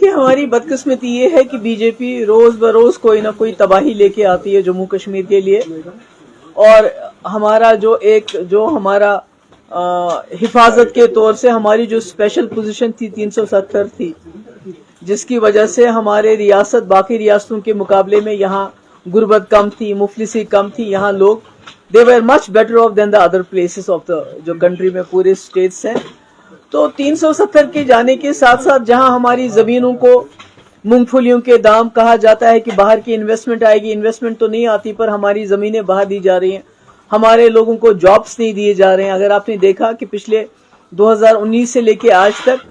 دیکھیے ہماری بدقسمتی یہ ہے کہ بی جے پی روز بروز کوئی نہ کوئی تباہی لے کے آتی ہے جموں کشمیر کے لیے، اور ہمارا جو ہمارا حفاظت کے طور سے ہماری جو اسپیشل پوزیشن تھی 370 تھی، جس کی وجہ سے ہمارے ریاست باقی ریاستوں کے مقابلے میں یہاں غربت کم تھی، مفلسی کم تھی، یہاں لوگ they were much better off than the other places of the جو کنٹری میں پورے اسٹیٹس ہیں. تو 370 کے جانے کے ساتھ ساتھ جہاں ہماری زمینوں کو مونگ پھلیوں کے دام کہا جاتا ہے کہ باہر کی انویسٹمنٹ آئے گی، انویسٹمنٹ تو نہیں آتی، پر ہماری زمینیں باہر دی جا رہی ہیں، ہمارے لوگوں کو جابس نہیں دیے جا رہے ہیں. اگر آپ نے دیکھا کہ پچھلے 2019 سے لے کے آج تک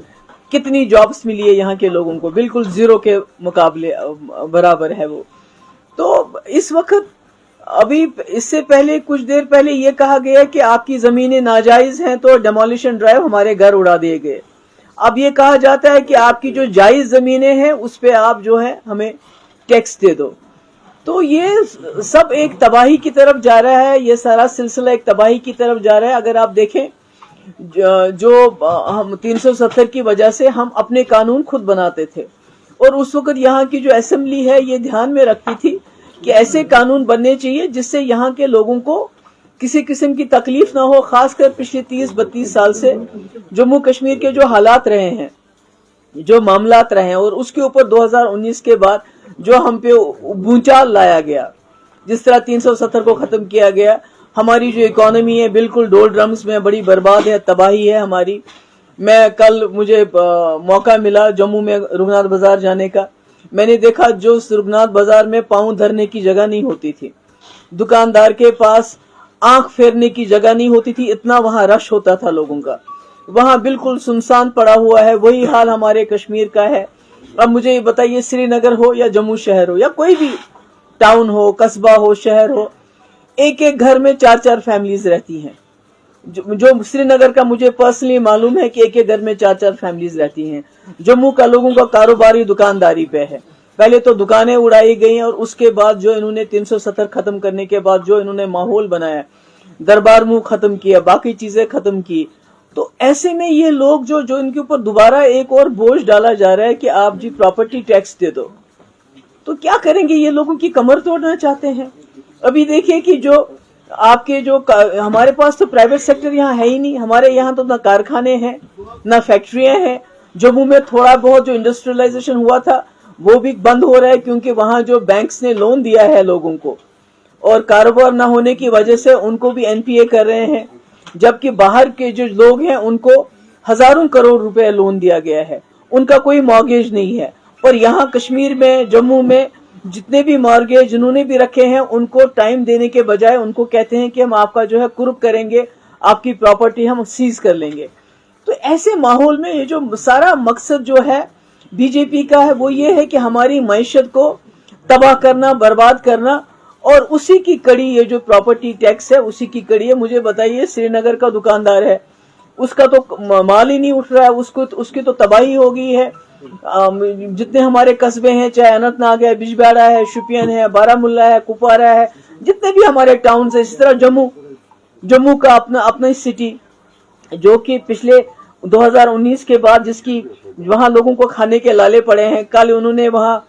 کتنی جابس ملی ہے یہاں کے لوگوں کو، بالکل زیرو کے مقابلے برابر ہے وہ. تو اس وقت ابھی اس سے پہلے کچھ دیر پہلے یہ کہا گیا کہ آپ کی زمینیں ناجائز ہیں تو ڈیمولیشن ڈرائیو ہمارے گھر اڑا دیے گئے. اب یہ کہا جاتا ہے کہ آپ کی جو جائز زمینیں ہیں اس پہ آپ جو ہے ہمیں ٹیکس دے دو. تو یہ سب ایک تباہی کی طرف جا رہا ہے، یہ سارا سلسلہ ایک تباہی کی طرف جا رہا ہے. اگر آپ دیکھیں جو ہم 370 کی وجہ سے ہم اپنے قانون خود بناتے تھے، اور اس وقت یہاں کی جو اسمبلی ہے یہ دھیان میں رکھتی تھی کہ ایسے قانون بننے چاہیے جس سے یہاں کے لوگوں کو کسی قسم کی تکلیف نہ ہو. خاص کر پچھلے 30-32 سال سے جموں کشمیر کے جو حالات رہے ہیں، جو معاملات رہے ہیں، اور اس کے اوپر 2019 کے بعد جو ہم پہ بھونچال لایا گیا، جس طرح 370 کو ختم کیا گیا، ہماری جو اکانومی ہے بالکل ڈول ڈرمز میں بڑی برباد ہے، تباہی ہے ہماری. میں کل مجھے موقع ملا جموں میں رگھناتھ بازار جانے کا، میں نے دیکھا جو رگھناتھ بازار میں پاؤں دھرنے کی جگہ نہیں ہوتی تھی، دکاندار کے پاس آنکھ پھیرنے کی جگہ نہیں ہوتی تھی، اتنا وہاں رش ہوتا تھا لوگوں کا. وہاں بالکل سنسان پڑا ہوا ہے. وہی حال ہمارے کشمیر کا ہے. اب مجھے یہ بتائیے، سری نگر ہو یا جموں شہر ہو یا کوئی بھی ٹاؤن ہو، قصبہ ہو، شہر ہو، ایک ایک گھر میں 4 فیملیز رہتی ہیں. جو سری نگر کا مجھے پرسنلی معلوم ہے کہ ایک ایک گھر میں 4 فیملیز رہتی ہیں. جموں کا لوگوں کا کاروباری دکانداری پہ ہے. پہلے تو دکانیں اڑائی گئی اور اس کے بعد جو انہوں نے 370 ختم کرنے کے بعد جو انہوں نے ماحول بنایا، دربار منہ ختم کیا، باقی چیزیں ختم کی. تو ایسے میں یہ لوگ جو ان کے اوپر دوبارہ ایک اور بوجھ ڈالا جا رہا ہے کہ آپ جی پراپرٹی ٹیکس دے دو، تو کیا کریں گے؟ یہ لوگوں کی کمر توڑنا چاہتے ہیں. ابھی دیکھیے کہ جو آپ کے ہمارے پاس تو پرائیویٹ سیکٹر یہاں ہے ہی نہیں. ہمارے یہاں تو نہ کارخانے ہیں نہ فیکٹریاں ہیں. جموں میں تھوڑا بہت جو انڈسٹریلائزیشن ہوا تھا وہ بھی بند ہو رہا ہے، کیونکہ وہاں جو بینکس نے لون دیا ہے لوگوں کو، اور کاروبار نہ ہونے کی وجہ سے ان کو بھی این پی اے کر رہے ہیں. جبکہ باہر کے جو لوگ ہیں ان کو ہزاروں کروڑ روپے لون دیا گیا ہے، ان کا کوئی مارگیج نہیں ہے. اور یہاں کشمیر میں، جموں میں جتنے بھی مارگیج جنہوں نے بھی رکھے ہیں، ان کو ٹائم دینے کے بجائے ان کو کہتے ہیں کہ ہم آپ کا جو ہے قرب کریں گے، آپ کی پراپرٹی ہم سیز کر لیں گے. تو ایسے ماحول میں یہ جو سارا مقصد جو ہے بی جے پی کا ہے وہ یہ ہے کہ ہماری معیشت کو تباہ کرنا، برباد کرنا، اور اسی کی کڑی یہ جو پراپرٹی ٹیکس ہے اسی کی کڑی ہے. مجھے بتائیے، سری نگر کا دکاندار ہے، اس کا تو مال ہی نہیں اٹھ رہا ہے، اس کی تو تباہی ہو گئی ہے. جتنے ہمارے قصبے ہیں، چاہے اننت ناگ ہے، بجبیڑا ہے، شوپین ہے، بارہ ملا ہے، کپوارہ ہے، جتنے بھی ہمارے ٹاؤنز ہیں، اس طرح جموں کا اپنا سٹی جو کہ پچھلے 2019 کے بعد جس کی وہاں لوگوں کو کھانے کے لالے پڑے ہیں. کل انہوں نے وہاں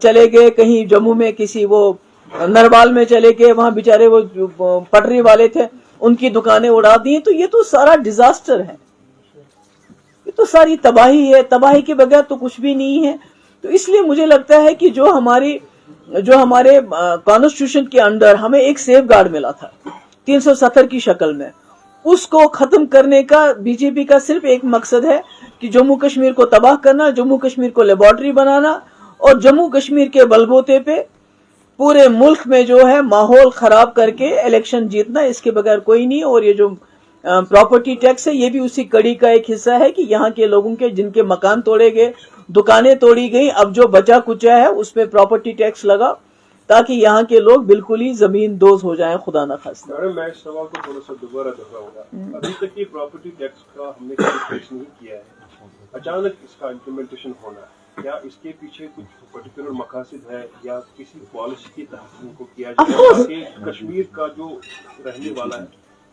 چلے گئے کہیں جموں میں، کسی وہ نروال میں چلے گئے، وہاں بیچارے وہ پٹری والے تھے، ان کی دکانیں اڑا دی. تو یہ تو سارا ڈیزاسٹر ہے، یہ تو ساری تباہی ہے. تباہی کے بغیر تو کچھ بھی نہیں ہے. تو اس لیے مجھے لگتا ہے کہ جو ہمارے کانسٹیٹیوشن کے انڈر ہمیں ایک سیف گارڈ ملا تھا 370 کی شکل میں، اس کو ختم کرنے کا بی جے پی کا صرف ایک مقصد ہے کہ جموں کشمیر کو تباہ کرنا، جموں کشمیر کو لیبارٹری بنانا، اور جموں کشمیر کے بلبوتے پہ پورے ملک میں جو ہے ماحول خراب کر کے الیکشن جیتنا. اس کے بغیر کوئی نہیں. اور یہ جو پراپرٹی ٹیکس ہے یہ بھی اسی کڑی کا ایک حصہ ہے کہ یہاں کے لوگوں کے جن کے مکان توڑے گئے، دکانیں توڑی گئی، اب جو بچا کچا ہے اس پہ پراپرٹی ٹیکس لگا تاکہ یہاں کے لوگ بالکل ہی زمین دوز ہو جائیں، خدا نہ خواستہ. میڈم، میں اس سوال کو تھوڑا سا دوبارہ دہراؤں گا. ابھی تک یہ پراپرٹی ٹیکس کا ہم نے کوئی پیش نہیں کیا ہے، اچانک اس کا امپلیمنٹیشن ہونا ہے. کیا اس کے پیچھے کچھ پرٹیکولر مقاصد ہے یا کسی پالیسی کے تحت ان کو کیا جائے تاکہ کشمیر کا جو رہنے والا ہے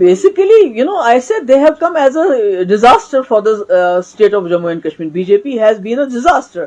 basically, you know, I said they have come as a disaster for the state of Jammu and Kashmir. BJP has been a disaster.